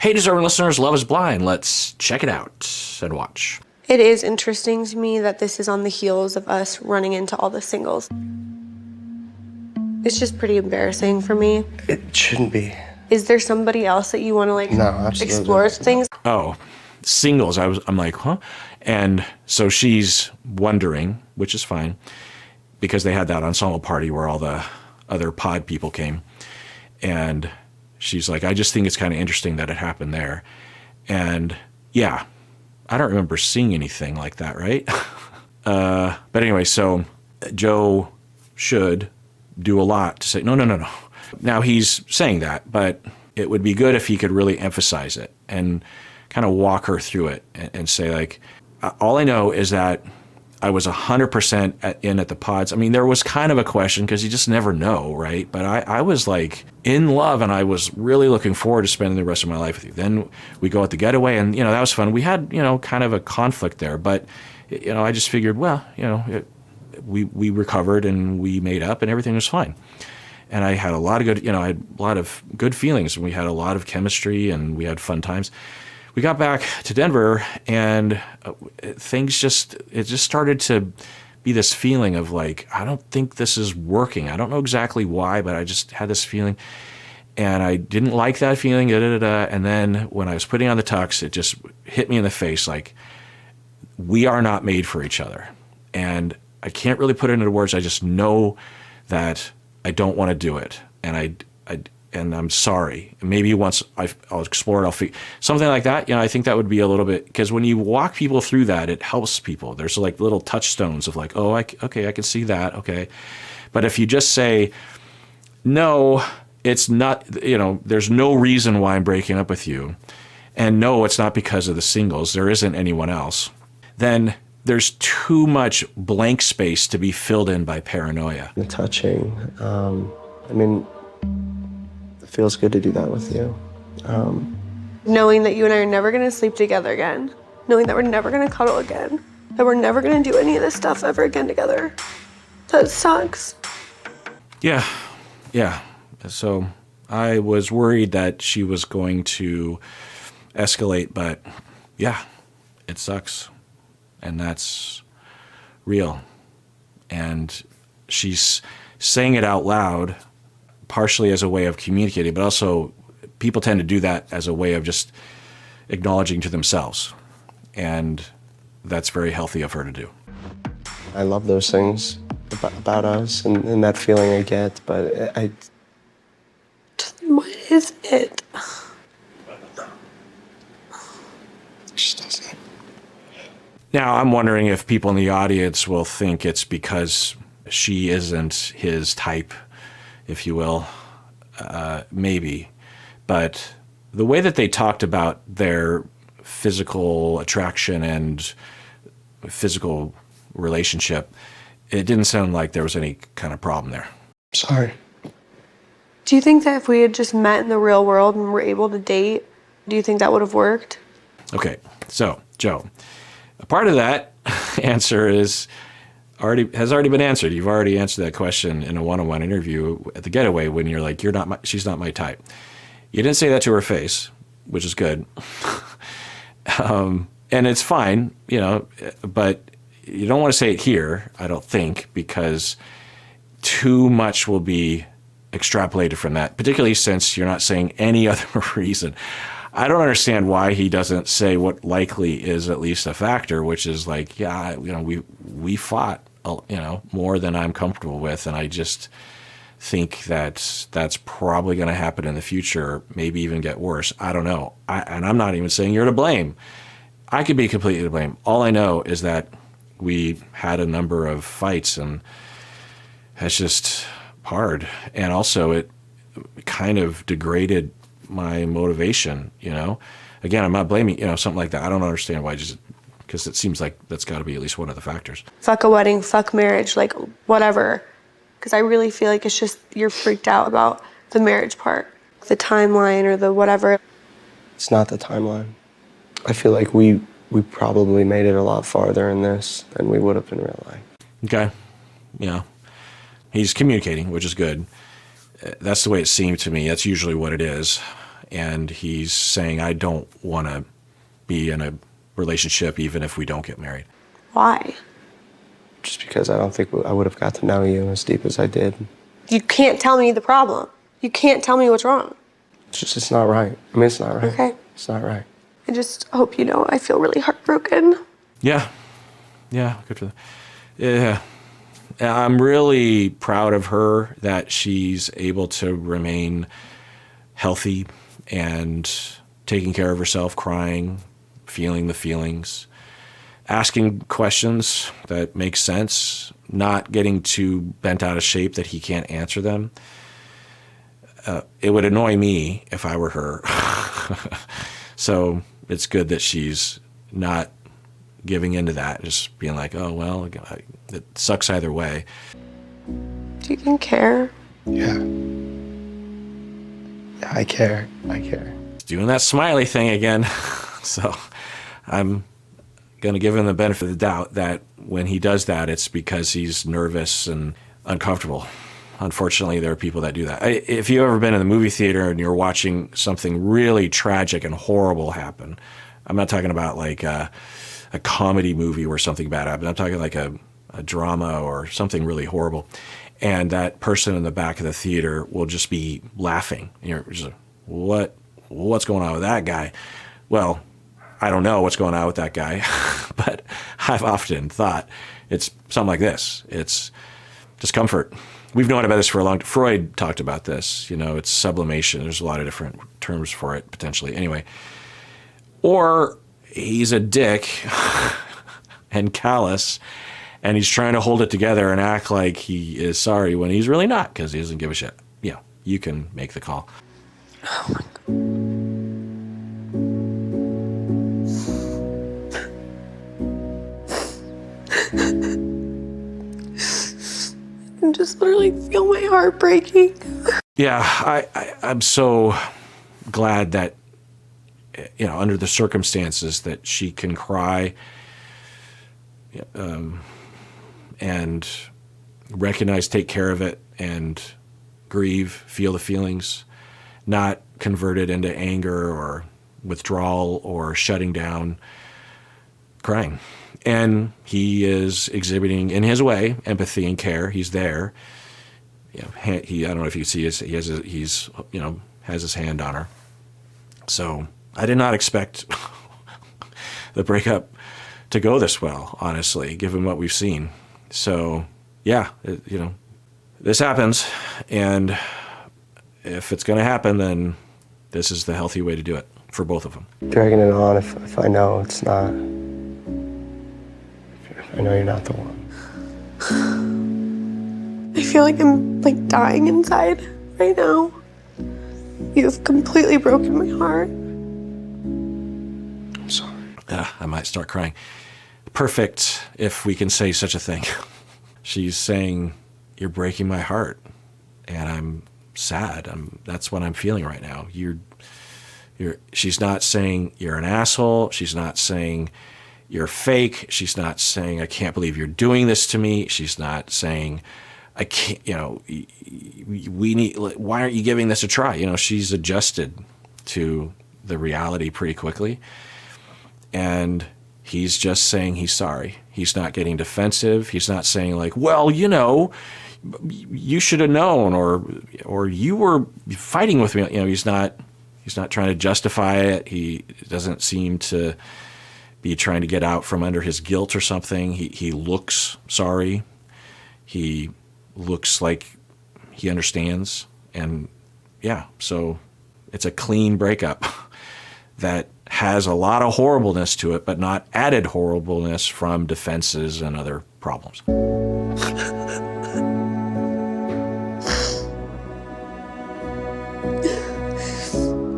Hey, deserving listeners, Love is Blind. Let's check it out and watch. It is interesting to me that this is on the heels of us running into all the singles. It's just pretty embarrassing for me. It shouldn't be. Is there somebody else that you want to No, absolutely. explore things? Oh, singles. I'm like, huh? And so she's wondering, which is fine, because they had that ensemble party where all the other pod people came. And she's like, I just think it's kind of interesting that it happened there. And yeah, I don't remember seeing anything like that, right? But anyway, so Joe should do a lot to say, no. Now he's saying that, but it would be good if he could really emphasize it and kind of walk her through it and say, like, all I know is that I was 100% in at the pods. I mean, there was kind of a question because you just never know, right? But I was like in love, and I was really looking forward to spending the rest of my life with you. Then we go at the getaway, and, that was fun. We had, kind of a conflict there, but, I just figured, well, we recovered and we made up and everything was fine. And I had a lot of good, I had a lot of good feelings, and we had a lot of chemistry and we had fun times. We got back to Denver, and things just started to be this feeling of like, I don't think this is working. I don't know exactly why, but I just had this feeling, and I didn't like that feeling. And then when I was putting on the tux, it just hit me in the face, like, we are not made for each other. And I can't really put it into words. I just know that I don't want to do it, and I'm sorry. Maybe once I'll explore it, something like that. I think that would be a little bit, because when you walk people through that, it helps people. There's like little touchstones of like, oh, okay, I can see that. Okay. But if you just say, no, it's not, there's no reason why I'm breaking up with you, and no, it's not because of the singles, there isn't anyone else, then there's too much blank space to be filled in by paranoia. The touching. It feels good to do that with you. Knowing that you and I are never going to sleep together again. Knowing that we're never going to cuddle again. That we're never going to do any of this stuff ever again together. That sucks. Yeah. So I was worried that she was going to escalate, but yeah, it sucks. And that's real. And she's saying it out loud, partially as a way of communicating, but also people tend to do that as a way of just acknowledging to themselves. And that's very healthy of her to do. I love those things about us and that feeling I get, but What is it? It just doesn't. Now, I'm wondering if people in the audience will think it's because she isn't his type, if you will. Maybe. But the way that they talked about their physical attraction and physical relationship, it didn't sound like there was any kind of problem there. Sorry. Do you think that if we had just met in the real world and were able to date, do you think that would have worked? Okay, so, Joe, a part of that answer has already been answered. You've already answered that question in a one-on-one interview at the getaway when you're like, she's not my type. You didn't say that to her face, which is good. And it's fine, but you don't want to say it here, I don't think, because too much will be extrapolated from that, particularly since you're not saying any other reason. I don't understand why he doesn't say what likely is at least a factor, which is like, yeah, we fought, more than I'm comfortable with, and I just think that that's probably going to happen in the future, maybe even get worse. I don't know. And I'm not even saying you're to blame. I could be completely to blame. All I know is that we had a number of fights, and it's just hard. And also it kind of degraded my motivation, Again, I'm not blaming, something like that. I don't understand why, just because it seems like that's got to be at least one of the factors. Fuck a wedding, fuck marriage, like whatever. Because I really feel like it's just you're freaked out about the marriage part, the timeline or the whatever. It's not the timeline. I feel like we probably made it a lot farther in this than we would have in real life. Okay. Yeah. He's communicating, which is good. That's the way it seemed to me. That's usually what it is. and he's saying, I don't want to be in a relationship even if we don't get married. Why? Just because I don't think I would have got to know you as deep as I did. You can't tell me the problem. You can't tell me what's wrong. It's not right. I mean, it's not right. Okay. It's not right. I just hope you know I feel really heartbroken. Yeah. Yeah, good for that. Yeah. I'm really proud of her that she's able to remain healthy and taking care of herself, crying, feeling the feelings, asking questions that make sense, not getting too bent out of shape that he can't answer them. It would annoy me if I were her. So it's good that she's not giving into that, just being like, oh, well, it sucks either way. Do you even care? Yeah. Yeah, I care. I care. Doing that smiley thing again. So I'm going to give him the benefit of the doubt that when he does that, it's because he's nervous and uncomfortable. Unfortunately, there are people that do that. If you've ever been in the movie theater and you're watching something really tragic and horrible happen, I'm not talking about like a comedy movie where something bad happened. I'm talking like a drama or something really horrible. And that person in the back of the theater will just be laughing. And you're just like, what's going on with that guy? Well, I don't know what's going on with that guy, but I've often thought it's something like this. It's discomfort. We've known about this for a long time. Freud talked about this. You know, it's sublimation. There's a lot of different terms for it, potentially. Anyway. Or he's a dick and callous, and he's trying to hold it together and act like he is sorry when he's really not, because he doesn't give a shit. Yeah, you can make the call. Oh my God. I can just literally feel my heart breaking. Yeah, I'm so glad that, you know, under the circumstances that she can cry and recognize, take care of it, and grieve, feel the feelings, not convert it into anger or withdrawal or shutting down, crying. And he is exhibiting, in his way, empathy and care. He's there. You know, I don't know if you can see, he's you know, has his hand on her. So I did not expect the breakup to go this well, honestly, given what we've seen. So yeah, you know, this happens, and if it's going to happen, then this is the healthy way to do it for both of them. Dragging it on if I know it's not. If I know you're not the one. I feel like I'm like dying inside right now. You've completely broken my heart. I'm sorry. I might start crying. Perfect, if we can say such a thing. She's saying, you're breaking my heart, and I'm sad. That's what I'm feeling right now. She's not saying you're an asshole. She's not saying you're fake. She's not saying, I can't believe you're doing this to me. She's not saying, I can't, you know, why aren't you giving this a try? You know, she's adjusted to the reality pretty quickly. And he's just saying he's sorry. He's not getting defensive. He's not saying like, well, you know, you should have known, or you were fighting with me. You know, he's not trying to justify it. He doesn't seem to be trying to get out from under his guilt or something. He looks sorry. He looks like he understands. And yeah, so it's a clean breakup that has a lot of horribleness to it, but not added horribleness from defenses and other problems.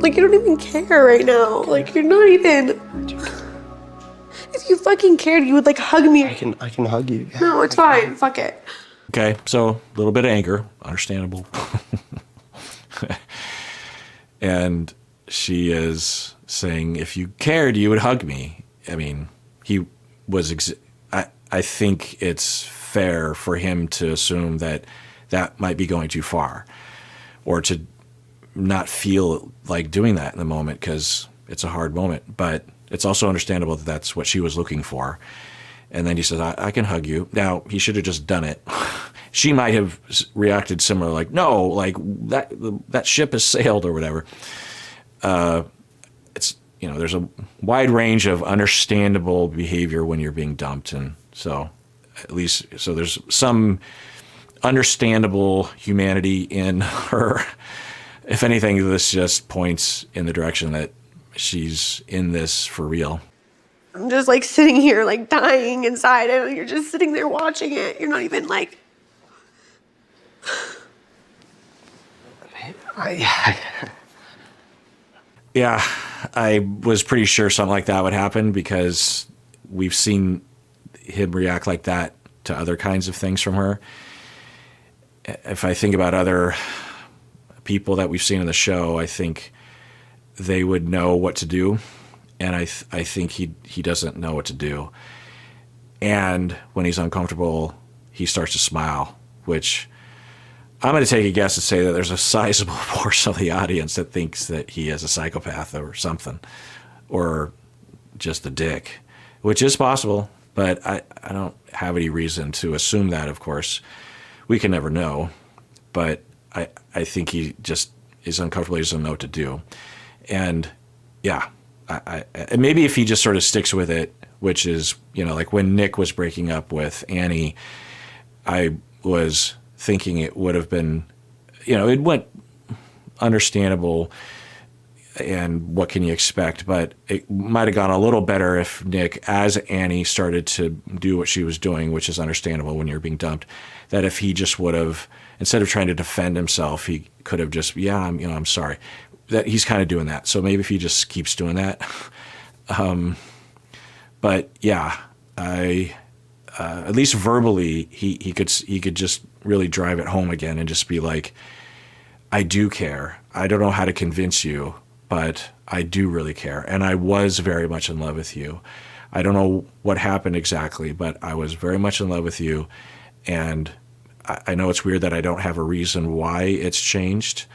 Like, you don't even care right now. Like, you're not even... If you fucking cared, you would like hug me. I can hug you. Yeah. No, it's fine. Fuck it. Okay, so a little bit of anger, understandable. And she is saying, if you cared, you would hug me. I mean, he was, I think it's fair for him to assume that that might be going too far, or to not feel like doing that in the moment because it's a hard moment. But it's also understandable that that's what she was looking for. And then he says, I can hug you. Now, he should have just done it. She might have reacted similar, like, no, like that ship has sailed or whatever. It's, there's a wide range of understandable behavior when you're being dumped. And so there's some understandable humanity in her. If anything, this just points in the direction that she's in this for real. I'm just like sitting here like dying inside and you're just sitting there watching it. You're not even like... Yeah, I was pretty sure something like that would happen because we've seen him react like that to other kinds of things from her. If I think about other people that we've seen in the show, I think they would know what to do. And I think he doesn't know what to do. And when he's uncomfortable, he starts to smile, which I'm going to take a guess and say that there's a sizable portion of the audience that thinks that he is a psychopath or something, or just a dick, which is possible. But I don't have any reason to assume that, of course. We can never know. But I think he just is uncomfortable. He doesn't know what to do. And yeah, and maybe if he just sort of sticks with it, which is, like when Nick was breaking up with Annie, I was thinking it would have been, it went understandable and what can you expect, but it might have gone a little better if Nick, as Annie started to do what she was doing, which is understandable when you're being dumped, that if he just would have, instead of trying to defend himself, he could have just, I'm sorry. That he's kind of doing that. So maybe if he just keeps doing that. But yeah, at least verbally, he could just really drive it home again and just be like, I do care. I don't know how to convince you, but I do really care. And I was very much in love with you. I don't know what happened exactly, but I was very much in love with you. And I know it's weird that I don't have a reason why it's changed.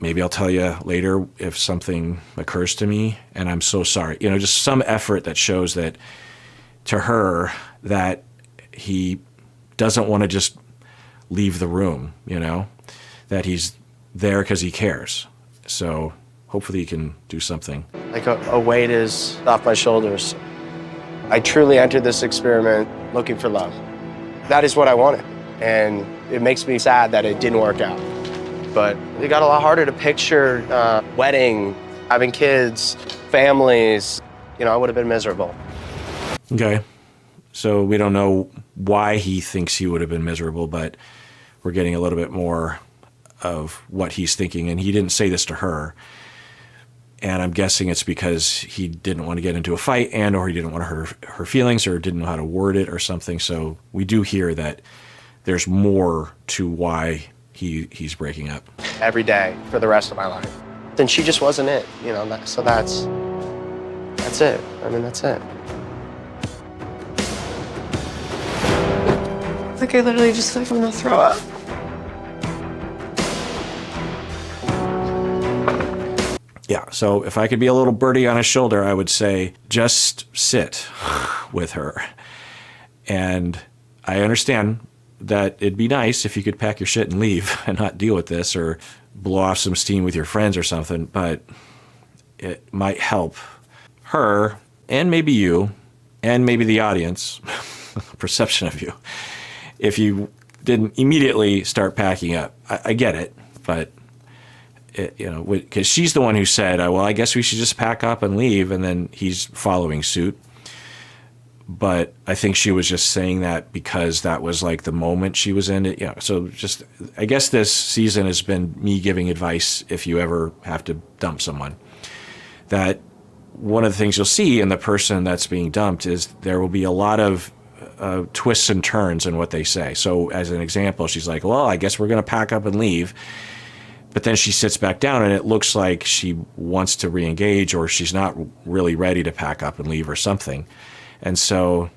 Maybe I'll tell you later if something occurs to me, and I'm so sorry. Just some effort that shows that to her that he doesn't want to just leave the room, that he's there because he cares. So hopefully he can do something. Like a weight is off my shoulders. I truly entered this experiment looking for love. That is what I wanted. And it makes me sad that it didn't work out. But it got a lot harder to picture wedding, having kids, families. I would have been miserable. Okay. So we don't know why he thinks he would have been miserable, but we're getting a little bit more of what he's thinking. And he didn't say this to her. And I'm guessing it's because he didn't want to get into a fight or he didn't want to hurt her feelings or didn't know how to word it or something. So we do hear that there's more to why he's breaking up. Every day for the rest of my life. Then she just wasn't it, so that's it. That's it. Like I literally just feel like I'm gonna throw up. Yeah, so if I could be a little birdie on his shoulder, I would say just sit with her. And I understand that it'd be nice if you could pack your shit and leave and not deal with this or blow off some steam with your friends or something, but it might help her and maybe you and maybe the audience perception of you if you didn't immediately start packing up. I get it, but because she's the one who said, well, I guess we should just pack up and leave, and then he's following suit. But I think she was just saying that because that was like the moment she was in it. So just, I guess this season has been me giving advice if you ever have to dump someone. That one of the things you'll see in the person that's being dumped is there will be a lot of twists and turns in what they say. So as an example, she's like, well, I guess we're going to pack up and leave. But then she sits back down and it looks like she wants to re-engage or she's not really ready to pack up and leave or something. And so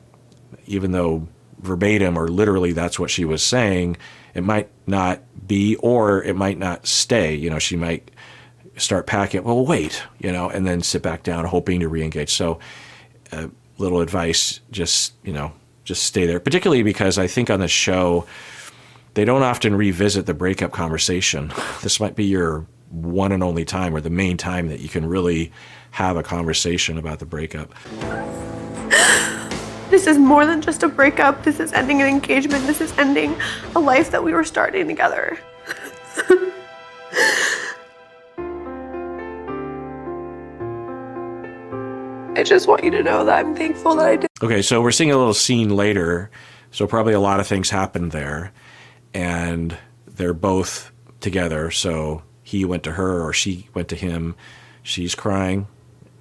even though verbatim or literally that's what she was saying, It might not be, or it might not stay. You know, she might start packing, well, wait, you know, and then sit back down hoping to re-engage. So little advice, just, you know, just stay there, particularly because I think on the show, they don't often revisit the breakup conversation. This might be your one and only time, or the main time, that you can really have a conversation about the breakup. This is more than just a breakup. This is ending an engagement. This is ending a life that we were starting together. I just want you to know that I'm thankful that I did. Okay, so we're seeing a little scene later, so probably a lot of things happened there, and they're both together, so he went to her or she went to him. She's crying,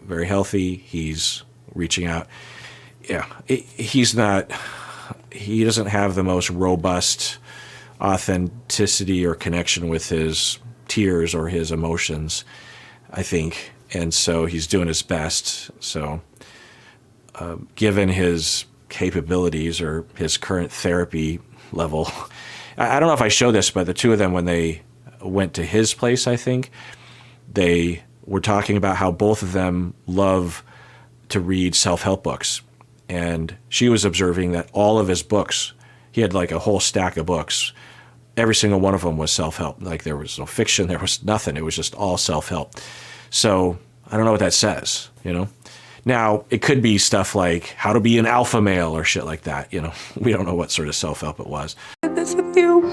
very healthy. He's reaching out. Yeah, he doesn't have the most robust authenticity or connection with his tears or his emotions, I think. And so he's doing his best. So given his capabilities or his current therapy level, I don't know if I show this, but the two of them, when they went to his place, I think, they were talking about how both of them love to read self-help books. And she was observing that all of his books, he had like a whole stack of books. Every single one of them was self-help. Like there was no fiction, there was nothing. It was just all self-help. So I don't know what that says, you know? Now, it could be stuff like how to be an alpha male or shit like that, you know? We don't know what sort of self-help it was. This with you.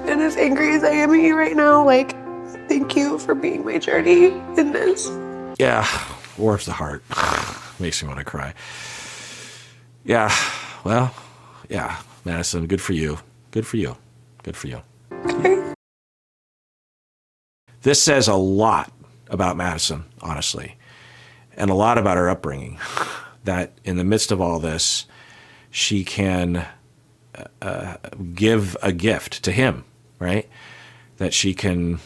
And as angry as I am at you right now, like, thank you for being my journey in this. Yeah, warms the heart. Makes me want to cry. Yeah, well, yeah, Madison, good for you. Good for you. Good for you. Okay. This says a lot about Madison, honestly, and a lot about her upbringing, that in the midst of all this, she can give a gift to him, right? That she can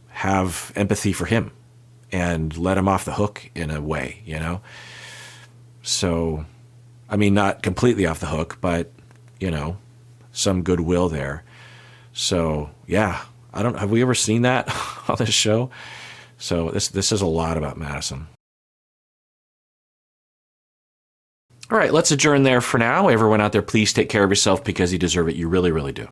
have empathy for him and let him off the hook in a way, you know? So, I mean, not completely off the hook, but, you know, some goodwill there. So, yeah, have we ever seen that on this show? So this says a lot about Madison. All right, let's adjourn there for now. Everyone out there, please take care of yourself because you deserve it. You really, really do.